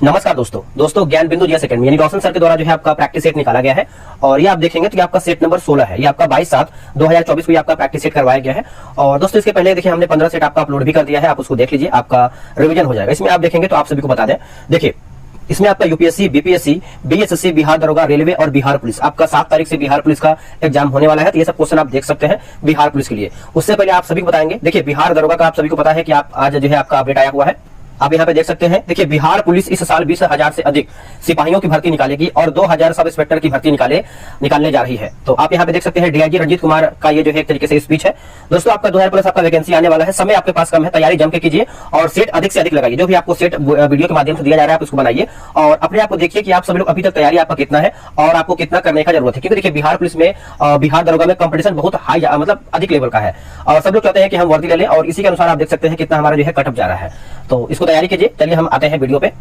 नमस्कार दोस्तों ज्ञान बिंदु जीएस एकेडमी यानी रोशन सर के द्वारा जो है आपका प्रैक्टिस सेट निकाला गया है और ये आप देखेंगे तो ये आपका सेट नंबर 16 है। ये आपका 22/7/2024 को ये आपका प्रैक्टिस सेट करवाया गया है। और दोस्तों इसके पहले देखिए हमने 15 सेट आपका अपलोड भी कर दिया है, आप उसको देख लीजिए, आपका रिवीजन हो जाएगा। इसमें आप देखेंगे तो आप सभी को बता दें, देखिए इसमें आपका यूपीएससी, बीपीएससी, बीएसएससी, बिहार दरोगा, रेलवे और बिहार पुलिस, आपका 7 तारीख से बिहार पुलिस का एग्जाम होने वाला है। तो ये सब क्वेश्चन आप देख सकते हैं बिहार पुलिस के लिए। उससे पहले आप सभी को बताएंगे, देखिए बिहार दरोगा का आप सभी को पता है कि आप आज जो है आपका अपडेट आया हुआ है, आप यहाँ पे देख सकते हैं। देखिए बिहार पुलिस इस साल 20,000 से अधिक सिपाहियों की भर्ती निकालेगी और 2,000 सब इंस्पेक्टर की भर्ती निकालने जा रही है। तो आप यहाँ पे देख सकते हैं डीआईजी रंजीत कुमार का ये जो है एक तरीके से स्पीच है। दोस्तों आपका 2000 प्लस आपका वैकेंसी आने वाला है, समय आपके पास कम है, तैयारी जम के कीजिए और सेट अधिक से अधिक लगाइए। जो भी आपको सेट वीडियो के माध्यम से दिया जा रहा है आप उसको बनाइए और अपने आप को देखिए कि आप सभी लोग अभी तक तैयारी आपका कितना है और आपको कितना करने का जरूरत है। क्योंकि देखिए बिहार पुलिस में, बिहार दरोगा में कंपटीशन बहुत हाई, मतलब अधिक लेवल का है और सब लोग चाहते हैं कि हम वर्दी ले लें और इसी के अनुसार आप देख सकते हैं कितना हमारा जो है कटअप जा रहा है। तो इसको तैयारी कीजिए। चलिए हम आते हैं वीडियो पे।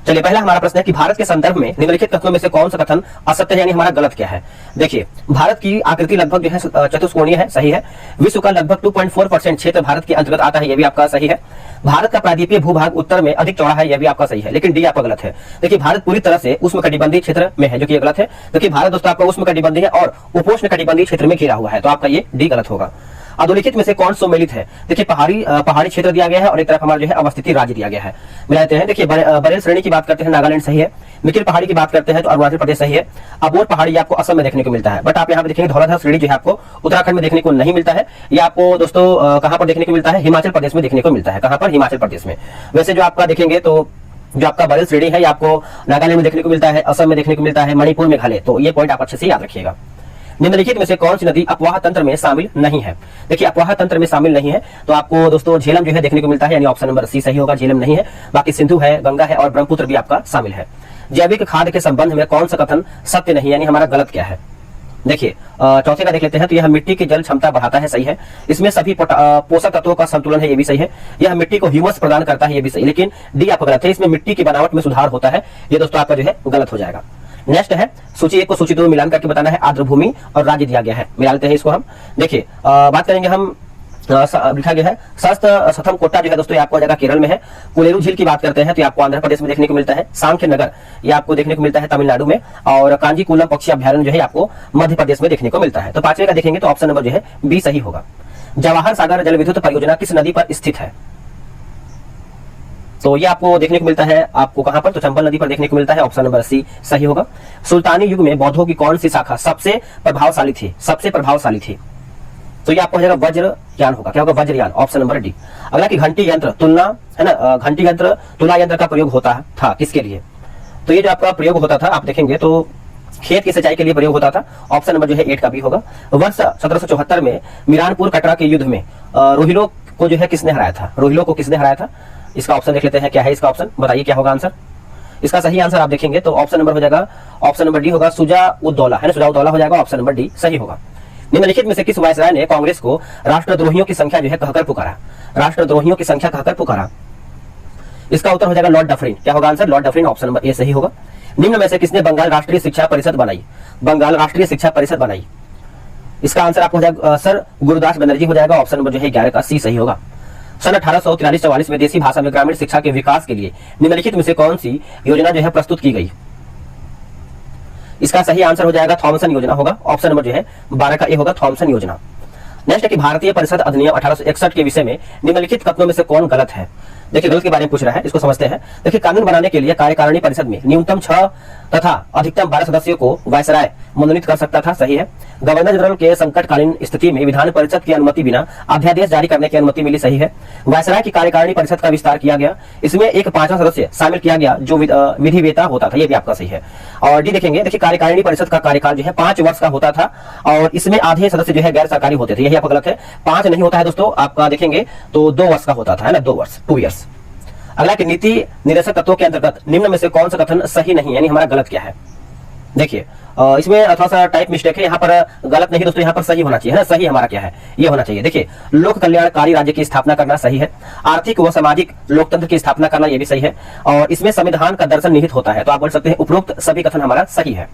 चलिए पहला हमारा प्रश्न है कि भारत के संदर्भ में निम्नलिखित कथनों में से कौन सा कथन असत्य है, यानी हमारा गलत क्या है। देखिए भारत की आकृति लगभग जो है चतुष्कोणीय है, सही है। विश्व का लगभग 2.4% क्षेत्र भारत के अंतर्गत आता है, यह भी आपका सही है। भारत का प्रायद्वीपीय भूभाग उत्तर में अधिक चौड़ा है, यह भी आपका सही है, लेकिन डी आपका गलत है। देखिए भारत पूरी तरह से उष्णकटिबंधीय क्षेत्र में है, जो कि गलत है। देखिए भारत दोस्तों आपका उष्णकटिबंधीय और उपोष्णकटिबंधीय क्षेत्र में घिरा हुआ है, तो आपका ये डी गलत होगा। अधोलिखित में से कौन सम्मिलित है। देखिए पहाड़ी क्षेत्र दिया गया है और एक तरफ हमारा जो है अवस्थिति राज्य दिया गया है, मिलाते हैं। देखिए बरेल श्रेणी की बात करते हैं, नागालैंड सही है। मिकिर पहाड़ी की बात करते हैं तो अरुणाचल प्रदेश सही है। अबोर पहाड़ी आपको असम में देखने को मिलता है, बट आप यहाँ पे देखेंगे धौलाधार श्रेणी जो है आपको उत्तराखंड में देखने को नहीं मिलता है। ये आपको दोस्तों कहाँ पर देखने को मिलता है, हिमाचल प्रदेश में देखने को मिलता है। कहाँ पर, हिमाचल प्रदेश में। वैसे जो आपका देखेंगे तो जो आपका बरेल श्रेणी है आपको नागालैंड में देखने को मिलता है, असम में देखने को मिलता है, मणिपुर, मेघालय। तो ये पॉइंट आप अच्छे से याद रखिएगा। निम्नलिखित में से कौन सी नदी अपवाह तंत्र में शामिल नहीं है। देखिए अपवाह तंत्र में शामिल नहीं है तो आपको दोस्तों झेलम जो है देखने को मिलता है, यानी ऑप्शन नंबर सी सही होगा, झेलम नहीं है। बाकी सिंधु है, गंगा है और ब्रह्मपुत्र भी आपका शामिल है। जैविक खाद के संबंध में कौन सा कथन सत्य नहीं, यानी हमारा गलत क्या है। देखिए चौथे का देख लेते हैं तो यह मिट्टी की जल क्षमता बढ़ाता है, सही है। इसमें सभी पोषक तत्वों का संतुलन है, ये भी सही है। यह मिट्टी को ह्यूमस प्रदान करता है, ये भी सही, लेकिन डी आपका गलत है। इसमें मिट्टी की बनावट में सुधार होता है, ये दोस्तों आपका जो है गलत हो जाएगा। नेक्स्ट है सूची 1 को सूची 2 में मिलान करके बताना है। आर्द्र भूमि और राज्य दिया गया है, मिलाते हैं इसको हम। देखिए बात करेंगे हम, लिखा गया है सस्त सथम कोट्टा जो है दोस्तों ये आपको जगह केरल में है। कुलेरू झील की बात करते हैं तो ये आपको आंध्र प्रदेश में देखने को मिलता है। सांख्य नगर ये आपको देखने को मिलता है तमिलनाडु में और कांजीकुलम पक्षी अभ्यारण्य जो है आपको मध्य प्रदेश में देखने को मिलता है। तो पांचवे का देखेंगे तो ऑप्शन नंबर जो है बी सही होगा। जवाहर सागर जल विद्युत परियोजना किस नदी पर स्थित है। तो ये आपको देखने को मिलता है, आपको कहां पर, तो चंबल नदी पर देखने को मिलता है, ऑप्शन नंबर सी सही होगा। सुल्तानी युग में बौद्धों की कौन सी शाखा सबसे प्रभावशाली थी। तो ये आपको हो जाएगा वज्रयान होगा, क्या होगा, वज्रयान, ऑप्शन नंबर डी। अगला कि घंटी यंत्र तुलना है ना, घंटी यंत्र तुला यंत्र का प्रयोग होता था किसके लिए। तो ये जो आपका प्रयोग होता था आप देखेंगे तो खेत की सिंचाई के लिए प्रयोग होता था, ऑप्शन नंबर जो है 8 का भी होगा। वर्ष 1774 में मिरानपुर कटरा के युद्ध में रोहिलों को जो है किसने हराया था, रोहिलों को किसने हराया था। इसका ऑप्शन देख लेते हैं, क्या है इसका ऑप्शन, बताइए क्या होगा आंसर। इसका सही आंसर आप देखेंगे तो ऑप्शन नंबर हो जाएगा, ऑप्शन नंबर डी होगा, शुजा-उद-दौला है ना, शुजा-उद-दौला हो जाएगा, ऑप्शन नंबर डी सही होगा। निम्नलिखित में से किस वायसराय ने कांग्रेस को राष्ट्रद्रोहियों की संख्या जो है कहकर पुकारा, राष्ट्रद्रोहियों की संख्या कहकर पुकारा। इसका उत्तर हो जाएगा लॉर्ड डफरिन, क्या होगा answer, Lord Dufferin, option number A सही होगा। निम्न में से किसने बंगाल राष्ट्रीय शिक्षा परिषद बनाई, बंगाल राष्ट्रीय शिक्षा परिषद बनाई। इसका आंसर आपको हो जाएगा सर गुरुदास बनर्जी हो जाएगा, ऑप्शन नंबर जो है 11 का सी सही होगा। सन 1843-44 में देसी भाषा में ग्रामीण शिक्षा के विकास के लिए निम्नलिखित में से कौन सी योजना जो है प्रस्तुत की गई। इसका सही आंसर हो जाएगा थॉमसन योजना होगा, ऑप्शन नंबर जो है 12 का ए होगा, थॉमसन योजना। नेक्स्ट है कि भारतीय परिषद अधिनियम 1861 के विषय में निम्नलिखित कथनों में से कौन गलत है। देखिए गलत के बारे में पूछ रहा है, इसको समझते हैं। देखिए कानून बनाने के लिए कार्यकारिणी परिषद में न्यूनतम 6 तथा अधिकतम 12 सदस्यों को वायसराय मनोनीत कर सकता था, सही है। गवर्नर जनरल के संकटकालीन स्थिति में विधान परिषद की अनुमति बिना अध्यादेश जारी करने की अनुमति मिली, सही है। वायसराय की कार्यकारिणी परिषद का विस्तार किया गया, इसमें एक 5वां सदस्य शामिल किया गया जो विधिवेता होता था, ये भी आपका सही है। और डी देखेंगे, देखिए कार्यकारिणी परिषद का कार्यकाल जो है 5 वर्ष का होता था और इसमें आधे सदस्य जो है गैर सरकारी होते थे, यही आपका गलत है। 5 नहीं होता है दोस्तों, आपका देखेंगे तो 2 वर्ष का होता था, है ना, 2 वर्ष, 2 ईयर्स। अगला कि नीति निर्देशक तत्वों के अंतर्गत निम्न में से कौन सा कथन सही नहीं, यानी हमारा गलत क्या है। देखिए इसमें थोड़ा सा टाइप मिस्टेक है, यहाँ पर गलत नहीं दोस्तों, यहाँ पर सही होना चाहिए, है ना। सही हमारा क्या है, ये होना चाहिए। देखिए लोक कल्याणकारी राज्य की स्थापना करना, सही है। आर्थिक व सामाजिक लोकतंत्र की स्थापना करना, ये भी सही है। और इसमें संविधान का दर्शन निहित होता है, तो आप बोल सकते हैं उपरोक्त सभी कथन हमारा सही है।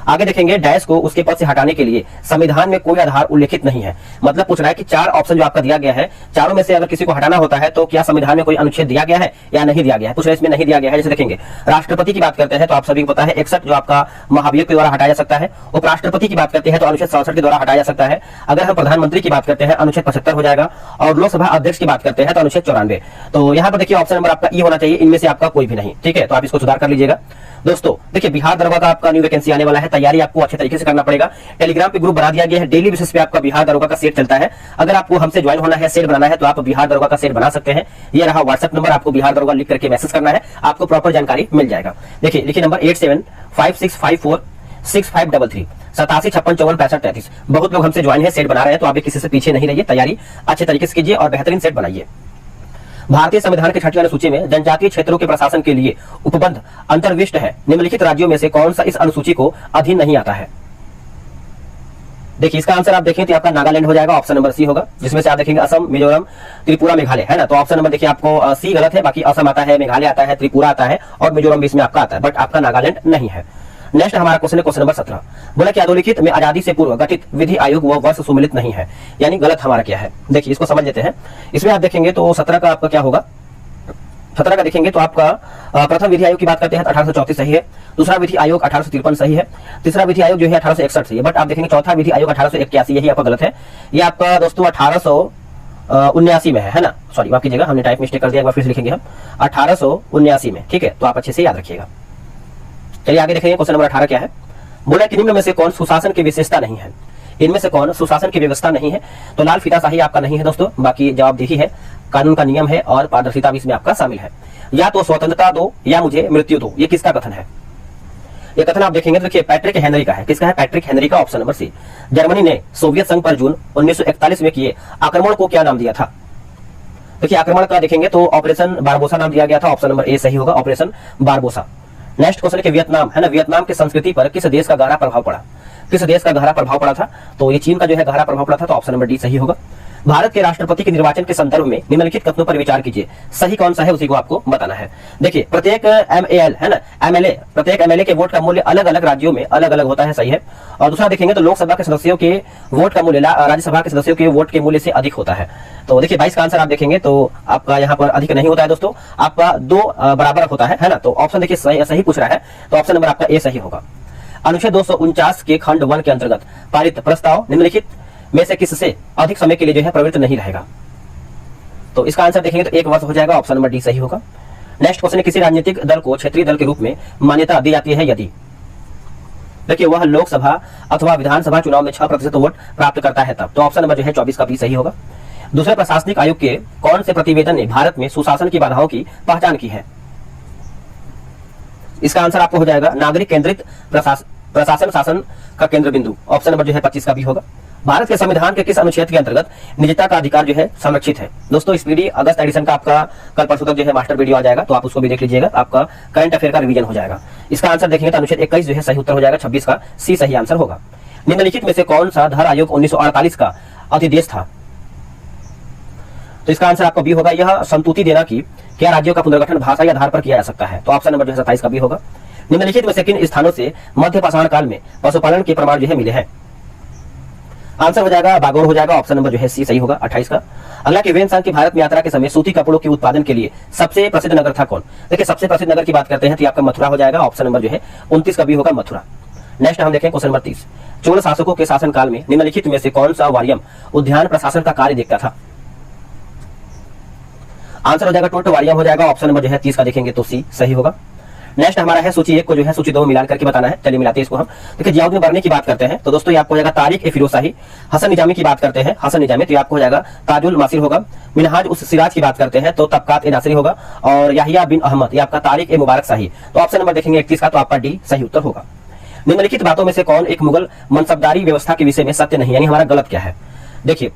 आगे देखेंगे डैश को उसके पद से हटाने के लिए संविधान में कोई आधार उल्लेखित नहीं है। मतलब पूछ रहा है कि 4 ऑप्शन जो आपका दिया गया है, चारों में से अगर किसी को हटाना होता है तो क्या संविधान में कोई अनुच्छेद दिया गया है या नहीं दिया गया है। पूछ रहे इसमें नहीं दिया गया है। जैसे देखेंगे राष्ट्रपति की बात करते हैं तो आप सभी को पता है 61 जो आपका महाभियोग के द्वारा हटाया जा सकता है। उपराष्ट्रपति की बात करते हैं तो अनुच्छेद 67 के द्वारा हटाया जा सकता है। अगर हम प्रधानमंत्री की बात करते हैं अनुच्छेद 75 हो जाएगा, और लोकसभा अध्यक्ष की बात करते हैं तो अनुच्छेद 94। तो यहाँ पर देखिए ऑप्शन नंबर आपका ई होना चाहिए, इनमें से आपका कोई भी नहीं। ठीक है, तो आप इसको सुधार कर लीजिएगा। दोस्तों देखिए बिहार दरोगा का आपका न्यू वैकेंसी आने वाला है, तैयारी आपको अच्छे तरीके से करना पड़ेगा। टेलीग्राम पे ग्रुप बना दिया गया है, डेली बेसिस पे आपका बिहार दरोगा का सेट चलता है। अगर आपको हमसे ज्वाइन होना है, सेट बनाना है, तो आप बिहार दरोगा का सेट बना सकते हैं। ये रहा व्हाट्सएप नंबर, आपको बिहार दरोगा लिख करके मैसेज करना है, आपको प्रॉपर जानकारी मिल जाएगा। देखिए लिखिए नंबर 8756546533 8756546533। बहुत लोग हमसे ज्वाइन है, सेट बना रहे हैं, तो आप भी किसी से पीछे नहीं रहिए, तैयारी अच्छे तरीके से कीजिए और बेहतरीन सेट बनाइए। भारतीय संविधान के 6वीं अनुसूची में जनजातीय क्षेत्रों के प्रशासन के लिए उपबंध अंतर्विष्ट है। निम्नलिखित राज्यों में से कौन सा इस अनुसूची को अधीन नहीं आता है। देखिए इसका आंसर आप देखें तो आपका नागालैंड हो जाएगा, ऑप्शन नंबर सी होगा, जिसमें से आप देखेंगे असम, मिजोरम, त्रिपुरा, मेघालय, है ना। तो ऑप्शन नंबर देखिए आपको सी गलत है, बाकी असम आता है, मेघालय आता है, त्रिपुरा आता है और मिजोरम भी इसमें आपका आता है, बट आपका नागालैंड नहीं है। नेक्स्ट हमारा क्वेश्चन है क्वेश्चन नंबर 17। बोला कि अधोलिखित में आजादी से पूर्व गठित विधि आयोग व वर्ष सुमिलित नहीं है, यानी गलत हमारा क्या है। देखिए इसको समझ लेते हैं। इसमें आप देखेंगे तो 17 का आपका क्या होगा, 17 का देखेंगे तो आपका प्रथम विधि आयोग की बात करते हैं 1834 सही है, दूसरा विधि आयोग 1853 सही है, तीसरा विधि आयोग जो है 1861 सही है, बट आप देखेंगे चौथा विधि आयोग 1881, यही आपका गलत है। ये आपका दोस्तों 1879 में है ना, सॉरी माफ कीजिएगा, हमने टाइप मिस्टेक कर दिया, एक बार फिर से लिखेंगे हम 1879 में। ठीक है, तो आप अच्छे से याद रखिएगा। चलिए आगे देखेंगे क्वेश्चन नंबर 18 क्या है। बोला कि निम्न में से कौन सुशासन की विशेषता नहीं है। इनमें से कौन सुशासन की व्यवस्था नहीं है, तो लाल फीताशाही आपका नहीं है दोस्तों, बाकी जवाबदेही है, कानून का नियम है और पारदर्शिता भी इसमें आपका शामिल है। या तो स्वतंत्रता दो या मुझे मृत्यु दो, ये किसका कथन है। ये कथन आप देखेंगे तो देखिए पैट्रिक हेनरी का है। किसका है, पैट्रिक हेनरी का, ऑप्शन नंबर सी। जर्मनी ने सोवियत संघ पर जून 1941 में किए आक्रमण को क्या नाम दिया था। देखिए आक्रमण का देखेंगे तो ऑपरेशन बारबोसा नाम दिया गया था, ऑप्शन नंबर ए सही होगा, ऑपरेशन बारबोसा। नेक्स्ट क्वेश्चन है कि वियतनाम, है ना, वियतनाम की संस्कृति पर किस देश का गहरा प्रभाव पड़ा। किस देश का गहरा प्रभाव पड़ा था, तो ये चीन का जो है गहरा प्रभाव पड़ा था, तो ऑप्शन नंबर डी सही होगा। भारत के राष्ट्रपति के निर्वाचन के संदर्भ में निम्नलिखित कथनों पर विचार कीजिए, सही कौन सा है उसी को आपको बताना है। देखिए प्रत्येक एमएल, है ना, एमएलए, प्रत्येक एमएलए के वोट का मूल्य अलग अलग राज्यों में अलग अलग होता है, सही है। और दूसरा देखेंगे तो लोकसभा के सदस्यों के वोट का मूल्य राज्यसभा के सदस्यों के वोट के मूल्य से अधिक होता है। तो देखिए 22 का आंसर आप देखेंगे तो आपका यहाँ पर अधिक नहीं होता है दोस्तों, आपका 2 बराबर होता है ना। तो ऑप्शन देखिए सही पूछ रहा है, तो ऑप्शन नंबर आपका ए सही होगा। अनुच्छेद 249 के खंड 1 के अंतर्गत पारित प्रस्ताव निम्नलिखित में से किससे अधिक समय के लिए जो है प्रवृत्त नहीं रहेगा। तो इसका आंसर देखेंगे तो 1 वर्ष हो जाएगा, ऑप्शन नंबर डी सही होगा। नेक्स्ट क्वेश्चन है किसी राजनीतिक दल को क्षेत्रीय दल के रूप में मान्यता दी जाती है यदि, देखिए वह लोकसभा अथवा विधानसभा चुनाव में 6% वोट प्राप्त करता है तब, तो ऑप्शन नंबर जो है 24 का बी सही होगा। दूसरे प्रशासनिक आयोग के कौन से प्रतिवेदन ने भारत में सुशासन की बाधाओं की पहचान की है। इसका आंसर आपको हो जाएगा नागरिक केंद्रित प्रशासन शासन का केंद्र बिंदु, ऑप्शन नंबर जो है 25 का भी होगा। भारत के संविधान के किस अनुच्छेद के अंतर्गत निजता का अधिकार जो है संरक्षित है। दोस्तों इस पीडी अगस्त एडिशन का आपका कल परसों तक जो है मास्टर वीडियो आ जाएगा, तो आप उसको भी देख लीजिएगा, आपका करंट अफेयर का रिवीजन हो जाएगा। इसका आंसर देखेंगे तो अनुच्छेद 21 जो है सही उत्तर हो जाएगा, 26 का सी सही आंसर होगा। निम्नलिखित में से कौन सा धारा आयोग 1948 का अधिदेश था, तो इसका आंसर आपका बी होगा। यह संतुति देना कि क्या राज्यों का पुनर्गठन भाषा के आधार पर किया जा सकता है, तो ऑप्शन नंबर जो है 27 का भी होगा। निम्नलिखित में से किन स्थानों से मध्य पाषाण काल में पशुपालन के प्रमाण जो है मिले हैं। आंसर हो जाएगा बागौर हो जाएगा, ऑप्शन नंबर जो है सी सही होगा, 28 का। अगला कि वेनसांग की भारत में यात्रा के समय सूती कपड़ों के उत्पादन के लिए सबसे प्रसिद्ध नगर था कौन। देखिए सबसे प्रसिद्ध नगर की बात करते हैं तो आपका मथुरा हो जाएगा, ऑप्शन नंबर जो है 29 का भी होगा, मथुरा। नेक्स्ट हम देखें क्वेश्चन नंबर 30। चोल शासकों के शासनकाल में निम्नलिखित में से कौन सा वारियम उद्यान प्रशासन का कार्य देखता था। आंसर हो जाएगा टोट वारियम हो जाएगा, ऑप्शन नंबर जो है 30 का देखेंगे तो सी सही होगा। नेक्स्ट हमारा है सूची 1 को जो है सूची 2 मिलान करके बताना है, चलिए मिलाते हैं इसको हम। देखिए जियाउद्दीन बरनी की बात करते हैं तो दोस्तों ये आपको हो जाएगा तारिक ए फिरोज शाही। हसन निजामी की बात करते हैं, हसन निजामी, तो ये आपको हो जाएगा ताजुल मासिर होगा। मिनहाज उस सिराज की बात करते हैं तो तबकात ए नासिरी होगा। और याहिया बिन अहमद, ये आपका तारिक ए मुबारक शाही, तो ऑप्शन नंबर देखेंगे 31 का, तो आपका डी सही उत्तर होगा। निम्नलिखित बातों में से कौन एक मुगल मनसबदारी व्यवस्था के विषय में सत्य नहीं, यानी हमारा गलत क्या है। देखिए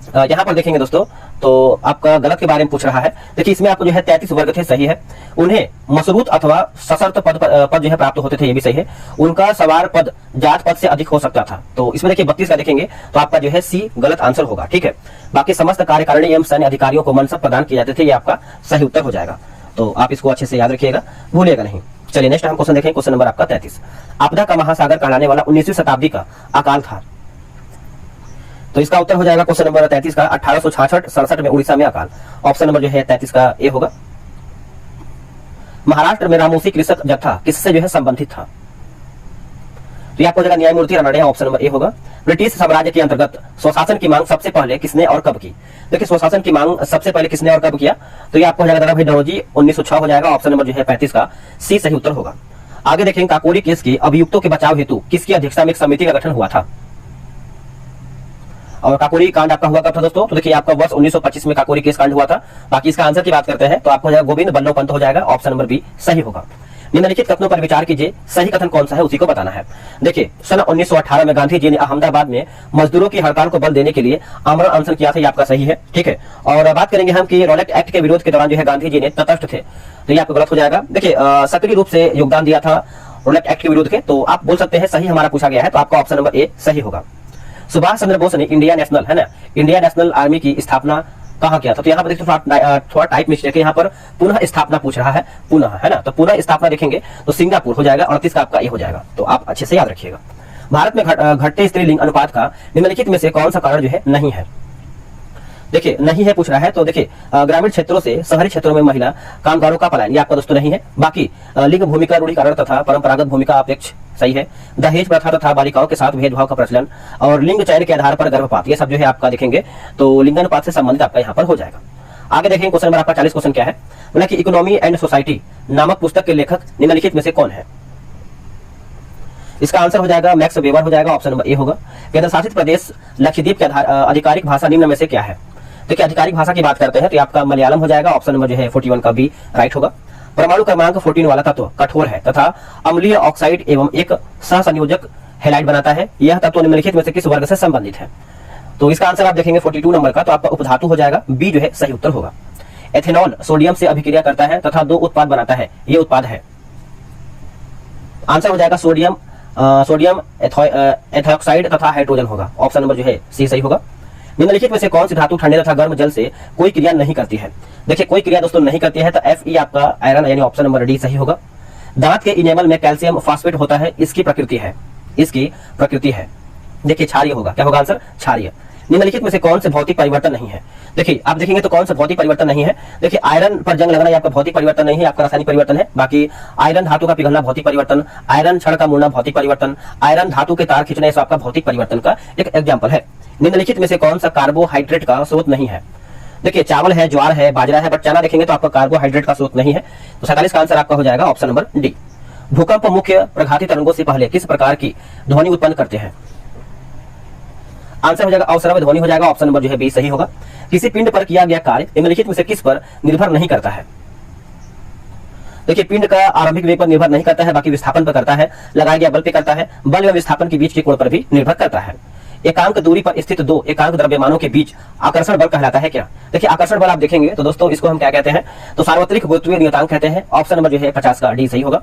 यहाँ पर देखेंगे दोस्तों तो आपका गलत के बारे में पूछ रहा है। देखिए इसमें आपको जो है 33 वर्ग थे, सही है। उन्हें मशरूत अथवा सशर्त पद जो है प्राप्त होते थे, ये भी सही है। उनका सवार पद जात पद से अधिक हो सकता था, तो इसमें देखिए 32 का देखेंगे तो आपका जो है सी गलत आंसर होगा, ठीक है। बाकी समस्त कार्यकारिणी एवं सैन्य अधिकारियों को मनसब प्रदान किए जाते थे, ये आपका सही उत्तर हो जाएगा। तो आप इसको अच्छे से याद रखिएगा, भूलिएगा नहीं। चलिए नेक्स्ट हम क्वेश्चन देखें, क्वेश्चन नंबर आपका 33। आपदा का महासागर कहलाने वाला 19वीं शताब्दी का अकाल था। तो इसका उत्तर हो जाएगा क्वेश्चन नंबर 33 का 1866-67 में उड़ीसा में अकाल। ऑप्शन नंबर जो है 33 का ए होगा। महाराष्ट्र में रामोसी कृषक जत्था किससे जो है संबंधित था? तो ये आपको हो जाएगा न्यायमूर्ति रानड़े, ऑप्शन नंबर ए होगा। ब्रिटिश साम्राज्य के अंतर्गत स्वशासन की मांग सबसे पहले किसने और कब की? देखिए स्वशासन की मांग सबसे पहले किसने और कब किया? तो ये आपको हो जाएगा भाई डरोजी, 1906 हो जाएगा। ऑप्शन नंबर जो है 35 का सी सही उत्तर होगा। आगे देखेंगे काकोरी केस के अभियुक्तों के बचाव हेतु किसकी अध्यक्षता में एक समिति का गठन हुआ था? और काकोरी कांड आपका हुआ कब था दोस्तों? तो देखिए आपका वर्ष 1925 में काकोरी केस कांड हुआ था। बाकी इसका आंसर की बात करते हैं तो आपको हो जाएगा गोविंद बल्लभ पंत हो जाएगा। ऑप्शन नंबर बी सही होगा। निम्नलिखित कथनों पर विचार कीजिए, सही कथन कौन सा है उसी को बताना है। देखिए सन 1918 में गांधी जी ने अहमदाबाद में मजदूरों की हड़ताल को बल देने के लिए आमरण अनशन किया था, ये आपका सही है, ठीक है। और बात करेंगे हम कि रॉलेट एक्ट के विरोध के दौरान जो है गांधी जी ने तटस्थ थे, तो ये आपको गलत हो जाएगा। देखिए सक्रिय रूप से योगदान दिया था रॉलेट एक्ट के विरोध के, तो आप बोल सकते हैं सही हमारा पूछा गया है, तो आपका ऑप्शन नंबर ए सही होगा। सुभाष चंद्र बोस ने इंडिया नेशनल है ना, इंडिया नेशनल आर्मी की स्थापना कहाँ किया था? तो यहाँ पर देखिए थोड़ा टाइप मिस्टेक है, यहाँ पर पुनः स्थापना पूछ रहा है, पुनः है ना, तो पुनः स्थापना देखेंगे तो सिंगापुर हो जाएगा। 38 का आपका ये हो जाएगा, तो आप अच्छे से याद रखिएगा। भारत में घटते स्त्रीलिंग अनुपात का निम्नलिखित में से कौन सा कारण जो है नहीं है? देखिए नहीं है पूछ रहा है, तो देखिए ग्रामीण क्षेत्रों से शहरी क्षेत्रों में महिला कामगारों का पलायन, ये आपका दोस्तों नहीं है। बाकी लिंग भूमिका रूढ़ीकरण तथा परंपरागत भूमिका अपेक्ष सही है। दहेज प्रथा तथा बालिकाओं के साथ भेदभाव का प्रचलन और लिंग चयन के आधार पर गर्भपात, ये सब जो है आपका देखेंगे तो लिंगानुपात से संबंधित आपका यहाँ पर हो जाएगा। आगे देखेंगे क्वेश्चन नंबर आपका 40 क्वेश्चन क्या है, बोला कि इकोनॉमी एंड सोसाइटी नामक पुस्तक के लेखक निम्नलिखित में से कौन है? इसका आंसर हो जाएगा मैक्स वेबर हो जाएगा। ऑप्शन नंबर ए होगा। केंद्र शासित प्रदेश लक्षद्वीप के आधिकारिक भाषा निम्न में से क्या है? देखिए आधिकारिक भाषा की बात करते हैं तो आपका मलयालम हो जाएगा। ऑप्शन नंबर जो है 41 का बी राइट होगा। परमाणु क्रमांक 14 वाला तत्व कठोर है तथा अम्लीय ऑक्साइड एवं एक सहसंयोजक हैलाइड बनाता है, यह तत्व निम्नलिखित में से किस वर्ग से संबंधित है? तो इसका आंसर आप देखेंगे 42 नंबर का, तो आपका उपधातु हो जाएगा, बी जो है सही उत्तर होगा। एथेनॉल सोडियम से अभिक्रिया करता है तथा दो उत्पाद बनाता है, ये उत्पाद है। आंसर हो जाएगा सोडियम एथॉक्साइड तथा हाइड्रोजन होगा। ऑप्शन नंबर जो है सी सही होगा। निम्नलिखित में से कौन सी धातु ठंडे तथा गर्म जल से कोई क्रिया नहीं करती है? देखिए कोई क्रिया दोस्तों नहीं करती है, तो Fe आपका आयरन यानी ऑप्शन नंबर डी सही होगा। दांत के इनेमल में कैल्शियम फास्फेट होता है, इसकी प्रकृति है देखिए क्षारीय होगा। क्या होगा आंसर? क्षारीय। निम्नलिखित में से कौन से भौतिक परिवर्तन नहीं है? देखिए आप देखेंगे तो कौन सा भौतिक परिवर्तन नहीं है? देखिए आयरन पर जंग लगना आपका भौतिक परिवर्तन नहीं है, आपका रासायनिक परिवर्तन है। बाकी आयरन धातु का पिघलना भौतिक परिवर्तन, आयरन छड़ का मुड़ना भौतिक परिवर्तन, आयरन धातु के तार खींचना, ये सब आपका भौतिक परिवर्तन का एक एग्जाम्पल है। निम्नलिखित में से कौन सा कार्बोहाइड्रेट का स्रोत नहीं है? देखिए चावल है, ज्वार है, बाजरा है, बट चना देखेंगे तो आपका कार्बोहाइड्रेट का स्रोत नहीं है। तो 47 का आंसर आपका हो जाएगा ऑप्शन नंबर डी। भूकंप मुख्य प्रघाती तरंगों से पहले किस प्रकार की ध्वनि उत्पन्न करते हैं? आंसर हो जाएगा अवसरव ध्वनि हो जाएगा। ऑप्शन नंबर जो है बी सही होगा। किसी पिंड पर किया गया कार्य निम्नलिखित में से किस पर निर्भर नहीं करता है? देखिए पिंड का आरंभिक वेग पर निर्भर नहीं करता है, बाकी विस्थापन पर करता है, लगाया गया बल पे करता है, बल एवं विस्थापन के बीच के कोण पर भी निर्भर करता है। एकांक दूरी पर स्थित दो एकांक द्रव्यमानों के बीच आकर्षण बल कहलाता है क्या? देखिए आकर्षण बल आप देखेंगे तो दोस्तों इसको हम क्या कहते हैं? तो सार्वत्रिक गुरुत्वीय नियतांक कहते हैं। ऑप्शन नंबर जो है 50 का डी सही होगा।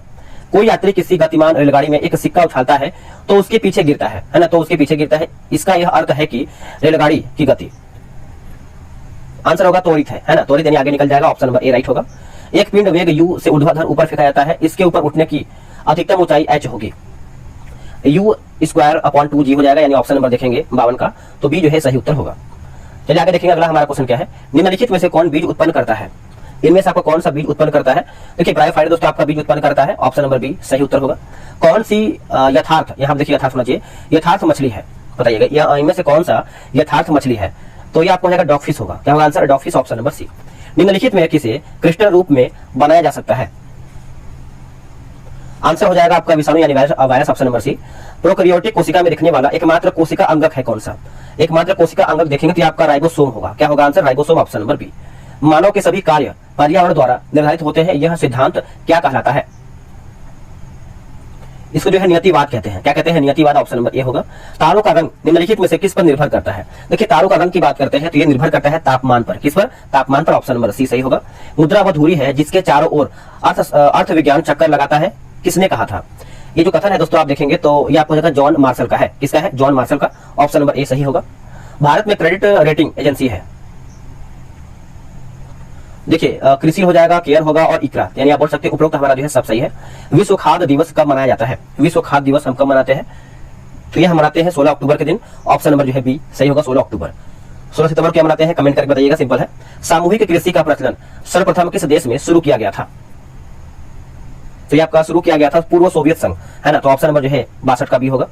कोई यात्री किसी गतिमान रेलगाड़ी में एक सिक्का उछालता है तो उसके पीछे गिरता है ना, तो उसके पीछे गिरता है, इसका यह अर्थ है कि रेलगाड़ी की गति। आंसर होगा त्वरित है ना, त्वरित यानी आगे निकल जाएगा। ऑप्शन नंबर ए राइट होगा। एक पिंड वेग u से ऊर्ध्वाधर ऊपर फेंका जाता है, इसके ऊपर उठने की अधिकतम ऊंचाई h होगी, u²/2g हो जाएगा, यानी ऑप्शन नंबर देखेंगे 52 का, तो बी जो है सही उत्तर होगा। चलिए आगे देखेंगे अगला हमारा क्वेश्चन क्या है। निम्नलिखित में से कौन बीज उत्पन्न करता है? इनमें से आपको कौन सा बीज उत्पन्न करता है? देखिए ब्रायोफाइट दोस्तों आपका बीज उत्पन्न करता है। ऑप्शन नंबर बी सही उत्तर होगा। कौन सी यथार्थ, यहाँ देखिए यथार्थ होना चाहिए, यथार्थ मछली है, बताइएगा इनमें से कौन सा यथार्थ मछली है? तो ये आपको हो जाएगा डॉगफिश होगा। क्या होगा answer? Dogfish, option number C. निम्नलिखित में किसे क्रिस्टल रूप में बनाया जा सकता है? आंसर हो जाएगा आपका विषाणु यानी virus, option number C. Prokaryotic कोशिका में दिखने वाला एकमात्र कोशिका अंगक है कौन सा? एकमात्र कोशिका अंगक देखेंगे तो आपका राइबोसोम होगा। क्या होगा answer? Ribosome, option number B. मानव के सभी कार्य पर्यावरण द्वारा निर्धारित होते हैं, यह सिद्धांत क्या कहलाता है? इसको जो है नियतिवाद कहते हैं। क्या कहते हैं? नियतिवाद, ऑप्शन नंबर ए होगा। तारों का रंग निम्नलिखित में से किस पर निर्भर करता है? देखिए तारों का रंग की बात करते हैं तो ये निर्भर करता है तापमान पर। किस पर? तापमान पर, ऑप्शन नंबर सी सही होगा। मुद्रा वह धुरी है जिसके चारों ओर अर्थ विज्ञान चक्कर लगाता है, किसने कहा था? ये जो कथन है दोस्तों आप देखेंगे तो ये आपको जॉन मार्शल का है। किसका है? जॉन मार्शल का, ऑप्शन नंबर ए सही होगा। भारत में क्रेडिट रेटिंग एजेंसी है, देखिए कृषि हो जाएगा, केयर होगा और इकरा, यानी आप बोल सकते हैं उपरोक्त हमारा जो है सब सही है। विश्व खाद्य दिवस कब मनाया जाता है? विश्व खाद्य दिवस हम कब मनाते हैं? तो ये हम मनाते हैं 16 अक्टूबर के दिन। ऑप्शन नंबर जो है बी सही होगा, 16 अक्टूबर। 16 सितंबर क्या मनाते हैं? कमेंट करके बताइएगा, सिंपल है। सामूहिक कृषि का प्रचलन सर्वप्रथम किस देश में शुरू किया गया था? तो ये आपका शुरू किया गया था पूर्व सोवियत संघ, है ना। तो ऑप्शन नंबर जो है 62 का बी होगा।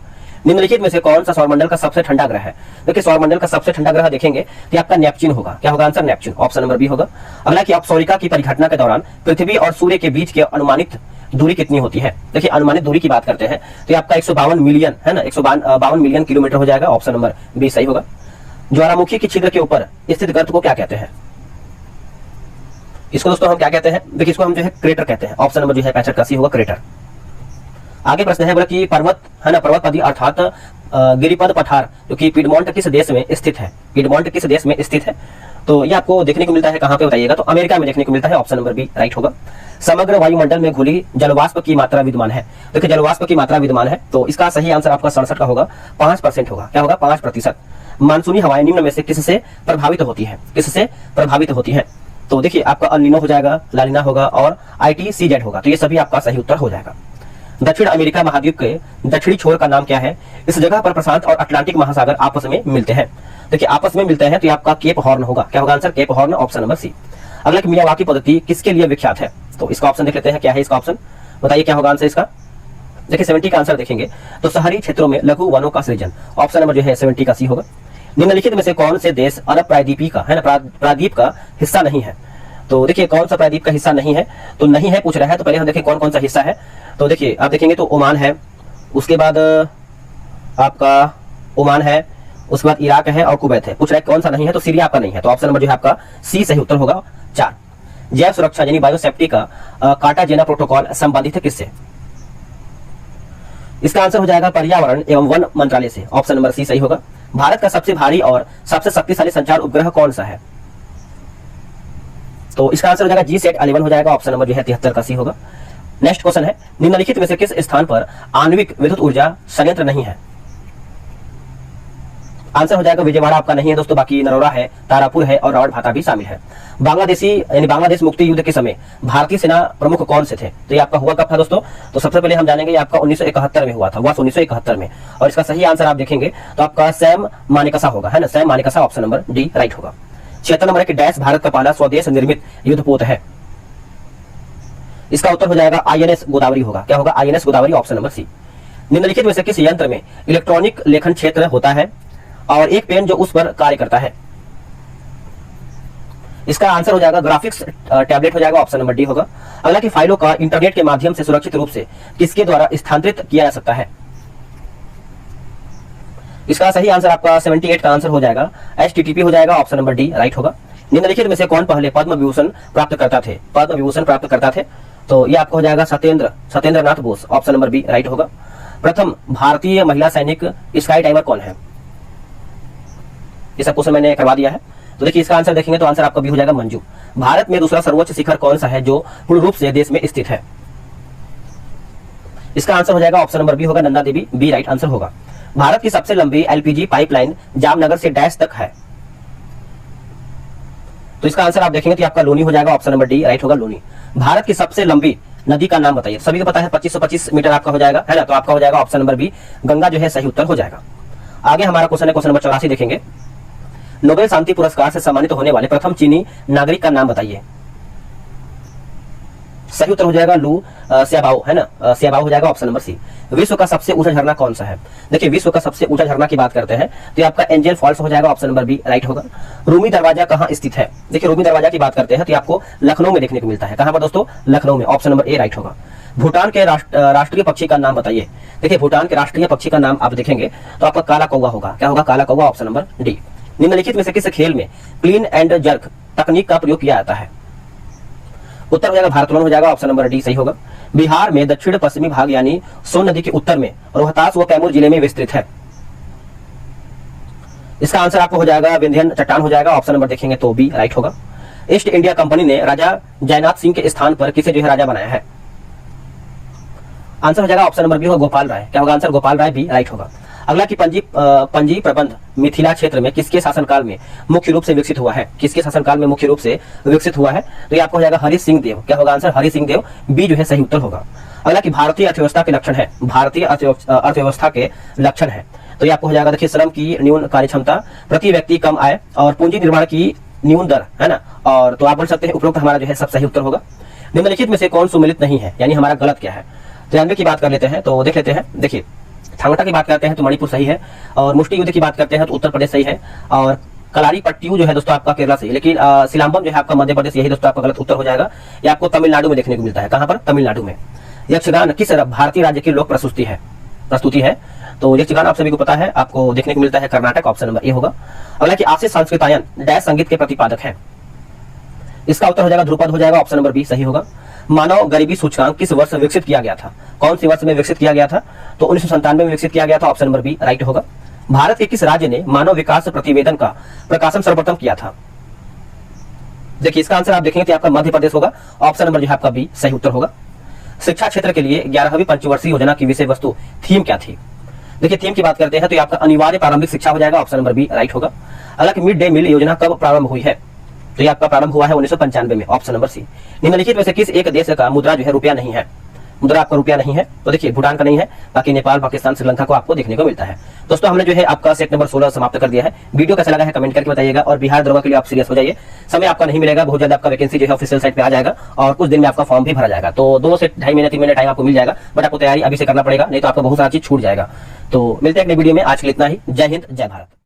निम्नलिखित में से कौन सा सौरमंडल का सबसे ठंडा ग्रह है? देखिए सौरमंडल का सबसे ठंडा ग्रह देखेंगे तो आपका नेपच्यून होगा। क्या होगा answer? Neptune. Option number B होगा। अगला कि अपसौरिका की परिघटना के दौरान पृथ्वी और सूर्य के बीच की अनुमानित दूरी कितनी होती है? देखिए अनुमानित दूरी की बात करते हैं तो आपका 152 मिलियन, है ना, 152 मिलियन किलोमीटर हो जाएगा। ऑप्शन नंबर बी सही होगा। ज्वालामुखी की छिद्र के ऊपर स्थित गर्त को क्या कहते हैं? इसको दोस्तों हम क्या कहते हैं? देखिए इसको हम जो है क्रेटर कहते हैं। ऑप्शन नंबर जो है 65 का सी होगा, क्रेटर। आगे प्रश्न है बोला कि पर्वत, है ना, पर्वत पदी अर्थात गिरिपद पठार जो कि पिडमोंट किस देश में स्थित है? पिडमोंट किस देश में स्थित है? तो ये आपको देखने को मिलता है कहां पे बताइएगा? तो अमेरिका में देखने को मिलता है। ऑप्शन नंबर बी राइट होगा। समग्र वायुमंडल में घुली जलवाष्प की मात्रा विद्यमान है। देखिए जलवाष्प की मात्रा विद्यमान है तो इसका सही आंसर आपका 67 का होगा, 5% होगा। क्या होगा? 5%। मानसूनी हवाएं निम्न में से किससे प्रभावित होती है? किससे प्रभावित होती है? तो देखिए आपका अल नीनो हो जाएगा, ला नीना होगा और ITCZ होगा। तो ये सभी आपका सही उत्तर हो जाएगा। दक्षिण अमेरिका महाद्वीप के दक्षिणी छोर का नाम क्या है? इस जगह पर प्रशांत और अटलांटिक महासागर आपस में मिलते हैं। देखिए आपस में मिलते हैं तो आपका केप हॉर्न होगा। क्या होगा answer? Cape horn. Option number C. अगला कि मियावाकी पद्धति किसके लिए विख्यात है? तो इसका ऑप्शन देख लेते हैं, क्या है इसका ऑप्शन? बताइए क्या होगा आंसर इसका? देखिए 70 का आंसर देखेंगे तो शहरी क्षेत्रों में लघु वनों का सृजन। ऑप्शन नंबर जो है 70 का सी होगा। निम्नलिखित में से कौन से देश अरब प्रायद्वीपी का, है ना, प्रायद्वीप का हिस्सा नहीं है? तो देखिए कौन सा प्रायद्वीप का हिस्सा नहीं है? तो नहीं है पूछ रहा है तो पहले हम देखें कौन कौन सा हिस्सा है। तो देखिए आप देखेंगे तो ओमान है, उसके बाद आपका ओमान है, उसके बाद इराक है और कुवैत है। पूछ रहा है कौन सा नहीं है? तो सीरिया आपका नहीं है। तो ऑप्शन नंबर जो है आपका सी सही उत्तर होगा, 4। जैव सुरक्षा यानी बायोसेफ्टी का कार्टाजेना प्रोटोकॉल संबंधित है किससे? इसका आंसर हो जाएगा पर्यावरण एवं वन मंत्रालय से। ऑप्शन नंबर सी सही होगा। भारत का सबसे भारी और सबसे शक्तिशाली संचार उपग्रह कौन सा है? तो इसका आंसर हो जाएगा GSAT-11 हो जाएगा। ऑप्शन नंबर जो है 73 का सी होगा। नेक्स्ट क्वेश्चन है, निम्नलिखित में से किस स्थान पर आणविक विद्युत ऊर्जा संयंत्र नहीं है? आंसर हो जाएगा विजयवाड़ा आपका नहीं है दोस्तों, बाकी नरोरा है, तारापुर है और रावत भाटा भी शामिल है। बांग्लादेशी यानी बांग्लादेश मुक्ति युद्ध के समय भारतीय सेना प्रमुख कौन से थे? तो ये आपका हुआ कब था दोस्तों? तो सबसे पहले हम जानेंगे ये आपका 1971 में हुआ था, वर्ष 1971 में। और इसका सही आंसर आप देखेंगे तो आपका सैम मानेकशा होगा, है ना, Sam Manekshaw. Option number D right होगा। 76 नंबर है कि डैश भारत का पहला स्वदेश निर्मित युद्धपोत है? इसका उत्तर हो जाएगा INS गोदावरी होगा। क्या होगा? INS Godavari. Option number C. निम्नलिखित में से किस यंत्र में इलेक्ट्रॉनिक लेखन क्षेत्र होता है और एक पेन जो उस पर कार्य करता है? इसका आंसर हो जाएगा ग्राफिक्स टैबलेट हो जाएगा। ऑप्शन नंबर डी होगा। अगला कि फाइलों का इंटरनेट के माध्यम से सुरक्षित रूप से किसके द्वारा स्थानांतरित किया जा सकता है? इसका सही आंसर आपका 78 का आंसर हो जाएगा, HTTP हो जाएगा। ऑप्शन नंबर डी राइट होगा। निम्नलिखित में से कौन पहले पद्म विभूषण प्राप्त करता थे? पद्म विभूषण प्राप्त करता थे तो ये आपका हो जाएगा Satyendra Nath Bose. Option number B right होगा। प्रथम भारतीय महिला सैनिक स्काई डाइवर कौन है? ये सब क्वेश्चन मैंने करवा दिया है। तो देखिए इसका आंसर देखेंगे तो आंसर आपका भी हो जाएगा मंजू। भारत में दूसरा सर्वोच्च शिखर कौन सा है जो पूर्ण रूप से देश में स्थित है? इसका आंसर हो जाएगा ऑप्शन नंबर बी होगा, Nanda Devi. B right answer होगा। भारत की सबसे लंबी LPG पाइपलाइन जामनगर से डैश तक है? तो इसका आंसर आप देखेंगे तो आपका लोनी हो जाएगा। ऑप्शन नंबर डी राइट होगा, लोनी। भारत की सबसे लंबी नदी का नाम बताइए। सभी को पता है 2525 मीटर आपका हो जाएगा, है ना, तो आपका हो जाएगा ऑप्शन नंबर बी, गंगा जो है सही उत्तर हो जाएगा। आगे हमारा क्वेश्चन है क्वेश्चन नंबर 84 देखेंगे। नोबेल शांति पुरस्कार से सम्मानित होने वाले प्रथम चीनी नागरिक का नाम बताइए। सही उत्तर हो जाएगा लू सियाबाओ, है ना, सियाबाओ हो जाएगा। Option number C. विश्व का सबसे ऊंचा झरना कौन सा है? देखिए विश्व का सबसे ऊंचा झरना की बात करते हैं तो आपका एंजल फॉल्स हो जाएगा। ऑप्शन नंबर बी राइट होगा। रूमी दरवाजा कहाँ स्थित है? देखिए रूमी दरवाजा की बात करते हैं तो आपको लखनऊ में देखने को मिलता है। कहां पर दोस्तों? लखनऊ में। ऑप्शन नंबर ए राइट होगा। भूटान के राष्ट्रीय पक्षी का नाम बताइए। देखिए भूटान के राष्ट्रीय पक्षी का नाम आप देखेंगे तो आपका काला कौवा होगा। क्या होगा? काला कौवा। Option number D. निम्नलिखित में से किस खेल में क्लीन एंड जर्क तकनीक का प्रयोग किया जाता है? उत्तर हो जाएगा भारोत्तोलन हो जाएगा। ऑप्शन नंबर डी सही होगा। बिहार में दक्षिण पश्चिमी भाग यानी सोन नदी के उत्तर में रोहतास व कैमूर जिले में विस्तृत है? इसका आंसर आपको हो जाएगा विंध्यन चट्टान हो जाएगा। ऑप्शन नंबर देखेंगे तो बी राइट होगा। ईस्ट इंडिया कंपनी ने राजा जयनाथ सिंह के स्थान पर किसे जो है राजा बनाया है? आंसर हो जाएगा ऑप्शन नंबर बी होगा, गोपाल राय। क्या होगा answer? Gopal Rai. B right होगा। अगला कि पंजी प्रबंध मिथिला क्षेत्र में किसके शासनकाल में मुख्य रूप से विकसित हुआ है? किसके शासनकाल में मुख्य रूप से विकसित हुआ है? तो ये आपको हो जाएगा हरि सिंह देव। क्या होगा आंसर? हरि सिंह देव। बी जो है सही उत्तर होगा। अगला कि भारतीय अर्थव्यवस्था के लक्षण है, भारतीय अर्थव्यवस्था के लक्षण है, तो ये आपको हो जाएगा देखिए श्रम की न्यून कार्य क्षमता, प्रति व्यक्ति कम आय और पूंजी निर्माण की न्यून दर, है ना। और तो आप बोल सकते हैं उपरोक्त हमारा जो है सब सही उत्तर होगा। निम्नलिखित में से कौन सुमेलित नहीं है, यानी हमारा गलत क्या है? जानवे की बात कर लेते हैं तो देख लेते हैं। देखिए थांगटा की बात करते हैं तो मणिपुर सही है, और मुष्टि युद्ध की बात करते हैं तो उत्तर प्रदेश सही है, और कलारी पट्टियू जो है दोस्तों आपका केरला सही है, लेकिन सिलाम्बम जो है आपका मध्य प्रदेश, यही दोस्तों आपका गलत उत्तर हो जाएगा। ये आपको तमिलनाडु में देखने को मिलता है। कहां पर? तमिलनाडु में। यक्षगान किस भारतीय राज्य की लोक प्रस्तुति है? तो यक्षगान आप सभी को पता है, आपको देखने को मिलता है कर्नाटक। ऑप्शन नंबर ए होगा। अगला कि आशीष संस्कृतायन डैश संगीत के प्रतिपादक है, इसका उत्तर हो जाएगा ध्रुपद हो जाएगा। ऑप्शन नंबर बी सही होगा। मानव गरीबी सूचकांक किस वर्ष विकसित किया गया था? कौन सी वर्ष में विकसित किया गया था? तो 1997 में विकसित किया गया था। ऑप्शन नंबर बी राइट होगा। भारत के किस राज्य ने मानव विकास प्रतिवेदन का प्रकाशन सर्वप्रथम किया था? देखिए इसका आंसर आप देखेंगे तो आपका मध्य प्रदेश होगा। ऑप्शन नंबर जो है आपका बी सही उत्तर होगा। शिक्षा क्षेत्र के लिए 11वीं पंचवर्षीय योजना की विषय वस्तु थीम क्या थी? देखिए थीम की बात करते हैं तो ये आपका अनिवार्य प्रारंभिक शिक्षा हो जाएगा। ऑप्शन नंबर बी राइट होगा। अगला कि मिड डे मील योजना कब प्रारंभ हुई है? तो ये आपका प्रारंभ हुआ है 1995 में। Option number C. निम्नलिखित में से किस एक देश का मुद्रा जो है रुपया नहीं है? मुद्रा आपका रुपया नहीं है, तो देखिए भूटान का नहीं है, बाकी नेपाल, पाकिस्तान, श्रीलंका को आपको देखने को मिलता है। दोस्तों हमने जो है आपका सेट नंबर 16 समाप्त कर दिया है। वीडियो कैसा लगा है कमेंट करके बताइएगा, और बिहार दरोगा के लिए आप सीरियस हो जाइए। समय आपका नहीं मिलेगा, बहुत ज्यादा आपका वैकेंसी जो है ऑफिशियल साइट पे आ जाएगा, और कुछ दिन में आपका फॉर्म भी भरा जाएगा। तो 2 से 2.5 महीने 3 महीने टाइम आपको मिल जाएगा, बट आपको तैयारी अभी से करना पड़ेगा, नहीं तो आपको बहुत सारा चीज छूट जाएगा। तो मिलते हैं एक नई वीडियो में। आज के लिए इतना ही। जय हिंद, जय भारत।